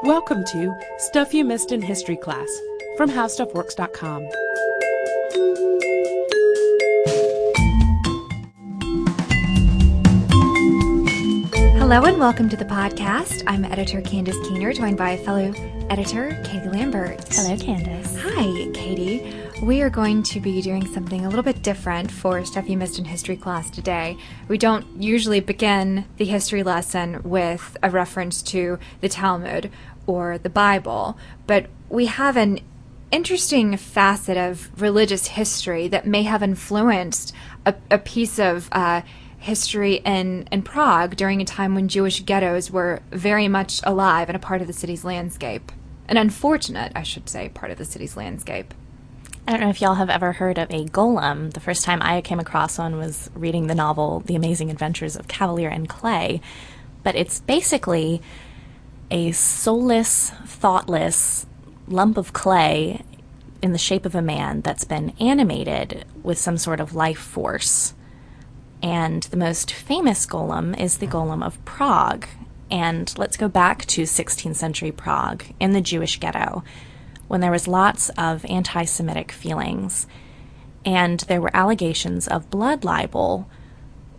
Welcome to Stuff You Missed in History Class from HowStuffWorks.com. Hello and welcome to the podcast. I'm editor Candace Keener, joined by fellow editor Katie Lambert. Hello, Candace. Hi, Katie. We are going to be doing something a little bit different for Stuff You Missed in History Class today. We don't usually begin the history lesson with a reference to the Talmud or the Bible, but we have an interesting facet of religious history that may have influenced a piece of history in Prague during a time when Jewish ghettos were very much alive and a part of the city's landscape. An unfortunate, I should say, part of the city's landscape. I don't know if y'all have ever heard of a golem. The first time I came across one was reading the novel The Amazing Adventures of Cavalier and Clay. But it's basically a soulless, thoughtless lump of clay in the shape of a man that's been animated with some sort of life force. And the most famous golem is the Golem of Prague. And let's go back to 16th century Prague in the Jewish ghetto, when there was lots of anti-Semitic feelings. And there were allegations of blood libel,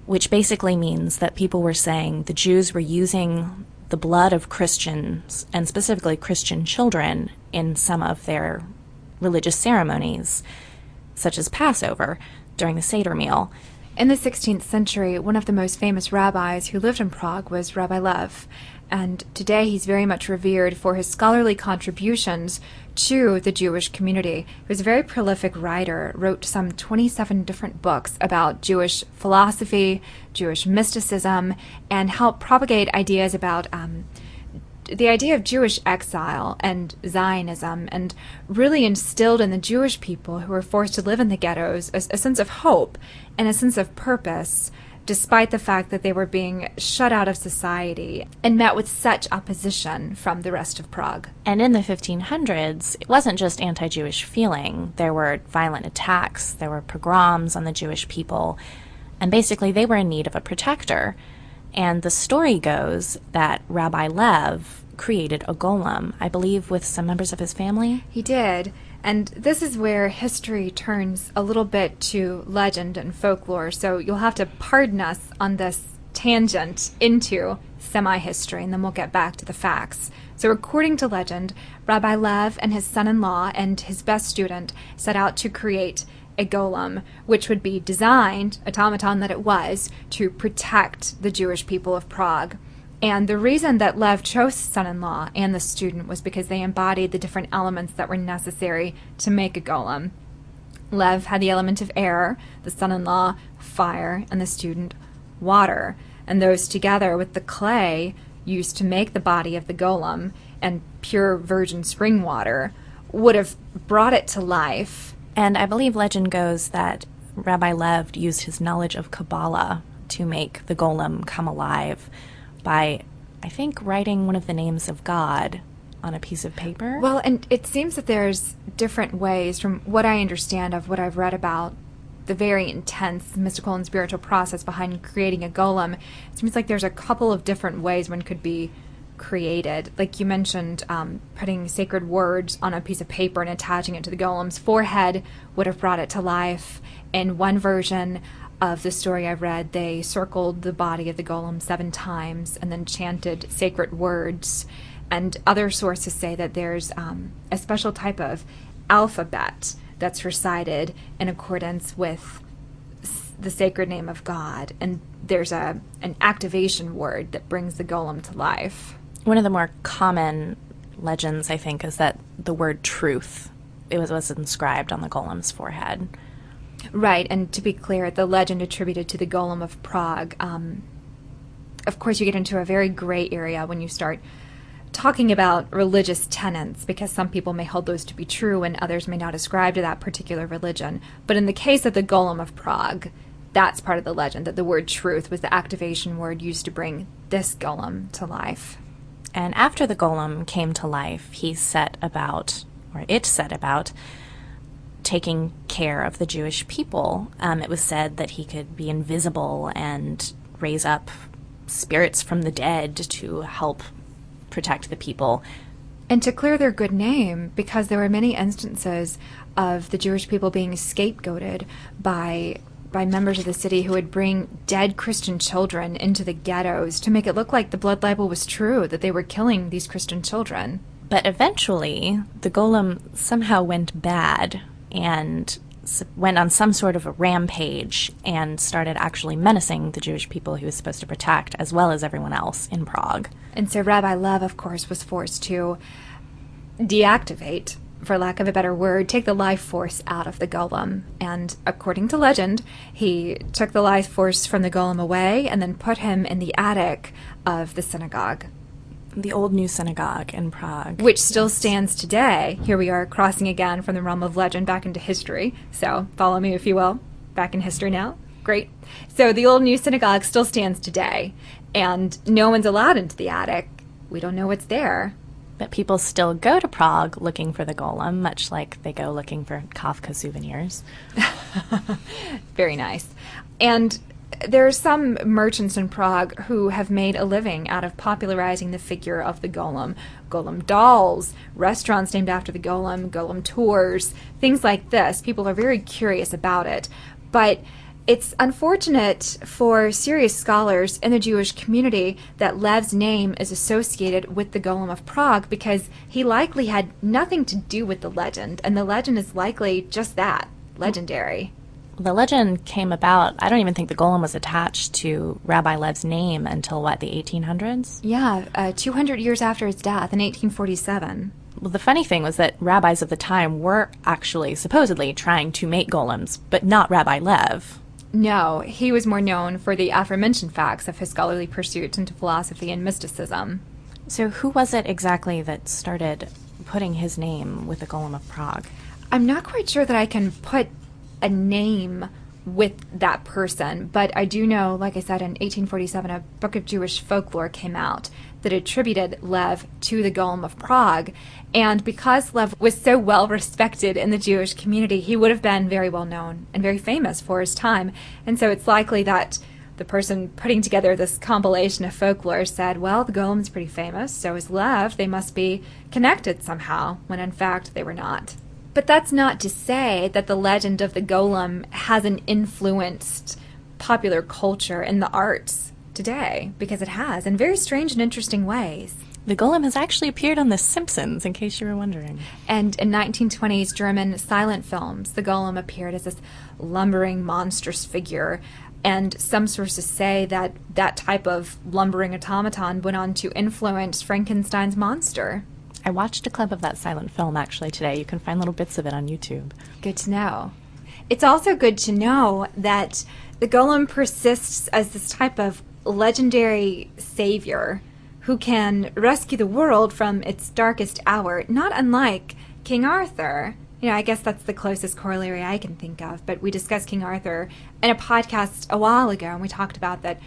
which basically means that people were saying the Jews were using the blood of Christians, and specifically Christian children, in some of their religious ceremonies, such as Passover, during the Seder meal. In the 16th century, one of the most famous rabbis who lived in Prague was Rabbi Lev, and today he's very much revered for his scholarly contributions to the Jewish community. He was a very prolific writer, wrote some 27 different books about Jewish philosophy, Jewish mysticism, and helped propagate ideas about the idea of Jewish exile and Zionism, and really instilled in the Jewish people who were forced to live in the ghettos a sense of hope and a sense of purpose, despite the fact that they were being shut out of society and met with such opposition from the rest of Prague. And in the 1500s, it wasn't just anti-Jewish feeling. There were violent attacks, there were pogroms on the Jewish people, and basically they were in need of a protector. And the story goes that Rabbi Lev created a golem, I believe with some members of his family. He did. And this is where history turns a little bit to legend and folklore, so you'll have to pardon us on this tangent into semi-history, and then we'll get back to the facts. So according to legend, Rabbi Lev and his son-in-law and his best student set out to create a golem, which would be designed, automaton that it was, to protect the Jewish people of Prague. And the reason that Lev chose his son-in-law and the student was because they embodied the different elements that were necessary to make a golem. Lev had the element of air, the son-in-law fire, and the student water. And those together with the clay used to make the body of the golem and pure virgin spring water would have brought it to life. And I believe legend goes that Rabbi Lev used his knowledge of Kabbalah to make the golem come alive by, I think, writing one of the names of God on a piece of paper. Well, and it seems that there's different ways, from what I understand of what I've read about the very intense mystical and spiritual process behind creating a golem. It seems like there's a couple of different ways one could be created. Like you mentioned, putting sacred words on a piece of paper and attaching it to the golem's forehead would have brought it to life. In one version of the story I've read, they circled the body of the golem 7 times and then chanted sacred words. And other sources say that there's a special type of alphabet that's recited in accordance with the sacred name of God, and there's an activation word that brings the golem to life. One of the more common legends, I think, is that the word truth, it was inscribed on the golem's forehead. Right, and to be clear, the legend attributed to the Golem of Prague, of course you get into a very gray area when you start talking about religious tenets, because some people may hold those to be true and others may not ascribe to that particular religion. But in the case of the Golem of Prague, that's part of the legend, that the word truth was the activation word used to bring this golem to life. And after the golem came to life, it set about taking care of the Jewish people. It was said that he could be invisible and raise up spirits from the dead to help protect the people. And to clear their good name, because there were many instances of the Jewish people being scapegoated by members of the city who would bring dead Christian children into the ghettos to make it look like the blood libel was true, that they were killing these Christian children. But eventually, the golem somehow went bad and went on some sort of a rampage and started actually menacing the Jewish people he was supposed to protect, as well as everyone else in Prague. And so Rabbi Lev, of course, was forced to deactivate, for lack of a better word, take the life force out of the golem. And according to legend, he took the life force from the golem away and then put him in the attic of the synagogue. The old new synagogue in Prague. Which still stands today. Here we are crossing again from the realm of legend back into history. So follow me, if you will. Back in history now. Great. So the old new synagogue still stands today. And no one's allowed into the attic. We don't know what's there. But people still go to Prague looking for the golem, much like they go looking for Kafka souvenirs. Very nice. And there are some merchants in Prague who have made a living out of popularizing the figure of the golem. Golem dolls, restaurants named after the golem tours, things like this. People are very curious about it. But it's unfortunate for serious scholars in the Jewish community that Lev's name is associated with the Golem of Prague, because he likely had nothing to do with the legend, and the legend is likely just that, legendary. The legend came about, I don't even think the golem was attached to Rabbi Lev's name until, what, the 1800s? Yeah, 200 years after his death in 1847. Well, the funny thing was that rabbis of the time were actually supposedly trying to make golems, but not Rabbi Lev. No, he was more known for the aforementioned facts of his scholarly pursuits into philosophy and mysticism. So who was it exactly that started putting his name with the Golem of Prague? I'm not quite sure that I can put a name with that person, but I do know, like I said, in 1847, a book of Jewish folklore came out that attributed Lev to the Golem of Prague. And because Lev was so well respected in the Jewish community, he would have been very well known and very famous for his time. And so it's likely that the person putting together this compilation of folklore said, well, the Golem's pretty famous, so is Lev. They must be connected somehow, when in fact they were not. But that's not to say that the legend of the Golem hasn't influenced popular culture and the arts today, because it has, in very strange and interesting ways. The Golem has actually appeared on The Simpsons, in case you were wondering. And in 1920s German silent films, the Golem appeared as this lumbering, monstrous figure. And some sources say that that type of lumbering automaton went on to influence Frankenstein's monster. I watched a clip of that silent film actually today. You can find little bits of it on YouTube. Good to know. It's also good to know that the Golem persists as this type of legendary savior who can rescue the world from its darkest hour, not unlike King Arthur. You know, I guess that's the closest corollary I can think of, but we discussed King Arthur in a podcast a while ago, and we talked about that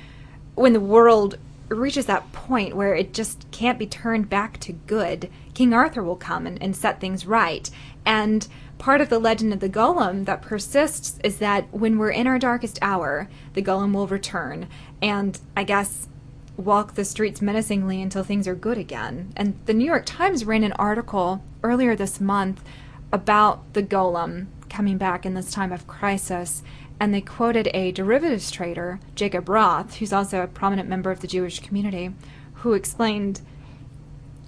when the world reaches that point where it just can't be turned back to good, King Arthur will come and set things right. And part of the legend of the Golem that persists is that when we're in our darkest hour, the Golem will return and, I guess, walk the streets menacingly until things are good again. And the New York Times ran an article earlier this month about the Golem coming back in this time of crisis, and they quoted a derivatives trader, Jacob Roth, who's also a prominent member of the Jewish community, who explained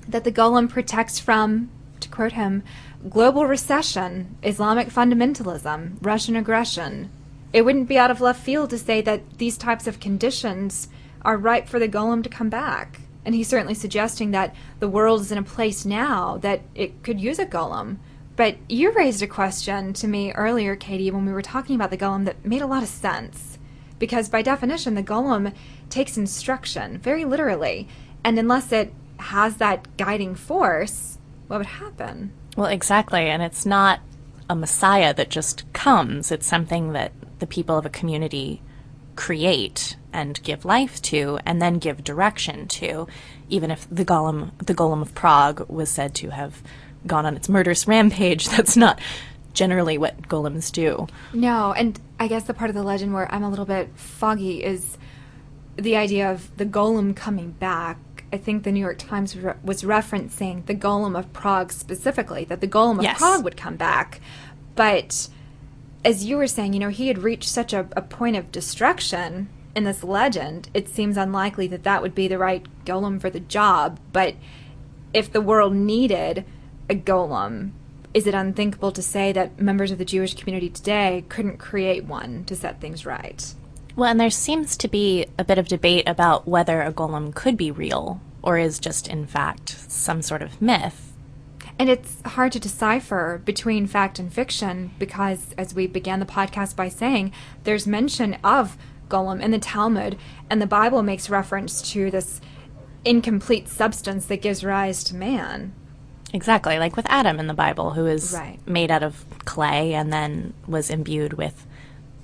that the Golem protects from, to quote him, global recession, Islamic fundamentalism, Russian aggression. It wouldn't be out of left field to say that these types of conditions are ripe for the Golem to come back. And he's certainly suggesting that the world is in a place now that it could use a Golem. But you raised a question to me earlier, Katie, when we were talking about the Golem that made a lot of sense. Because by definition, the Golem takes instruction, very literally. And unless it has that guiding force, what would happen? Well, exactly. And it's not a messiah that just comes. It's something that the people of a community create and give life to and then give direction to, even if the Golem of Prague was said to have gone on its murderous rampage. That's not generally what golems do. No, and I guess the part of the legend where I'm a little bit foggy is the idea of the Golem coming back. I think the New York Times was referencing the Golem of Prague specifically, that the Golem of Yes. Prague would come back. But as you were saying, he had reached such a point of destruction in this legend, it seems unlikely that that would be the right golem for the job. But if the world needed a golem, is it unthinkable to say that members of the Jewish community today couldn't create one to set things right? Well, and there seems to be a bit of debate about whether a golem could be real or is just, in fact, some sort of myth. And it's hard to decipher between fact and fiction because, as we began the podcast by saying, there's mention of golem in the Talmud, and the Bible makes reference to this incomplete substance that gives rise to man. Exactly, like with Adam in the Bible, who is Right. made out of clay and then was imbued with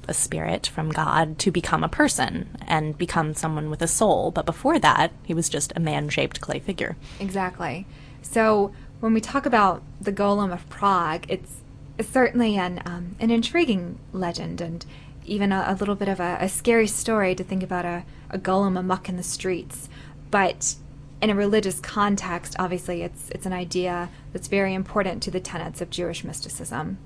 a spirit from God to become a person and become someone with a soul. But before that, he was just a man-shaped clay figure. Exactly. So when we talk about the Golem of Prague, it's certainly an intriguing legend and even a little bit of a scary story to think about a golem amuck in the streets. But in a religious context, obviously, it's an idea that's very important to the tenets of Jewish mysticism.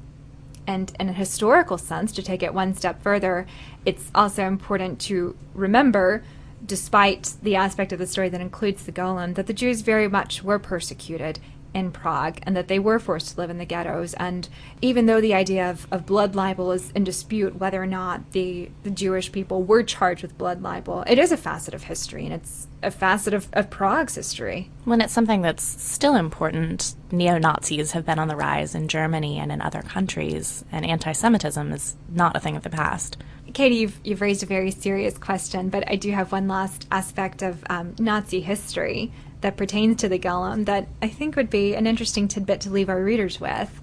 And in a historical sense, to take it one step further, it's also important to remember, despite the aspect of the story that includes the golem, that the Jews very much were persecuted in Prague and that they were forced to live in the ghettos. And even though the idea of blood libel is in dispute, whether or not the Jewish people were charged with blood libel, it is a facet of history, and it's a facet of Prague's history. When it's something that's still important, neo-Nazis have been on the rise in Germany and in other countries, and anti-Semitism is not a thing of the past. Katie, you've raised a very serious question, but I do have one last aspect of Nazi history that pertains to the golem that I think would be an interesting tidbit to leave our readers with.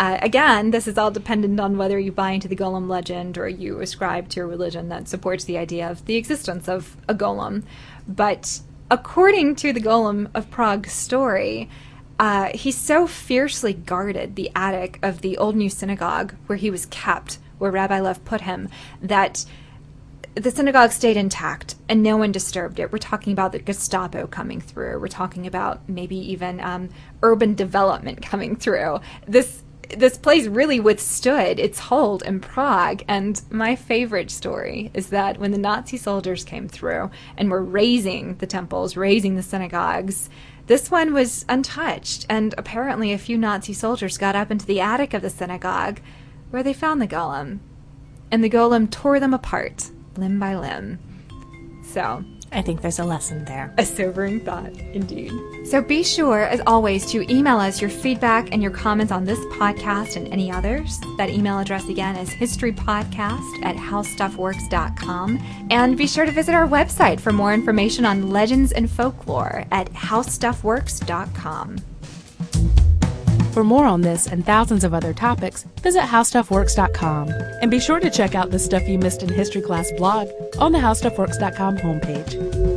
Again, this is all dependent on whether you buy into the golem legend or you ascribe to a religion that supports the idea of the existence of a golem. But according to the Golem of Prague story, he so fiercely guarded the attic of the Old New Synagogue where he was kept, where Rabbi Lev put him, that the synagogue stayed intact and no one disturbed it. We're talking about the Gestapo coming through. We're talking about maybe even urban development coming through. This place really withstood its hold in Prague. And my favorite story is that when the Nazi soldiers came through and were razing the temples, razing the synagogues, this one was untouched. And apparently a few Nazi soldiers got up into the attic of the synagogue where they found the golem. And the golem tore them apart, limb by limb. So I think there's a lesson there. a sobering thought, indeed. So be sure, as always, to email us your feedback and your comments on this podcast and any others. That email address again is historypodcast@howstuffworks.com. And be sure to visit our website for more information on legends and folklore at howstuffworks.com. For more on this and thousands of other topics, visit howstuffworks.com. And be sure to check out the Stuff You Missed in History Class blog on the howstuffworks.com homepage.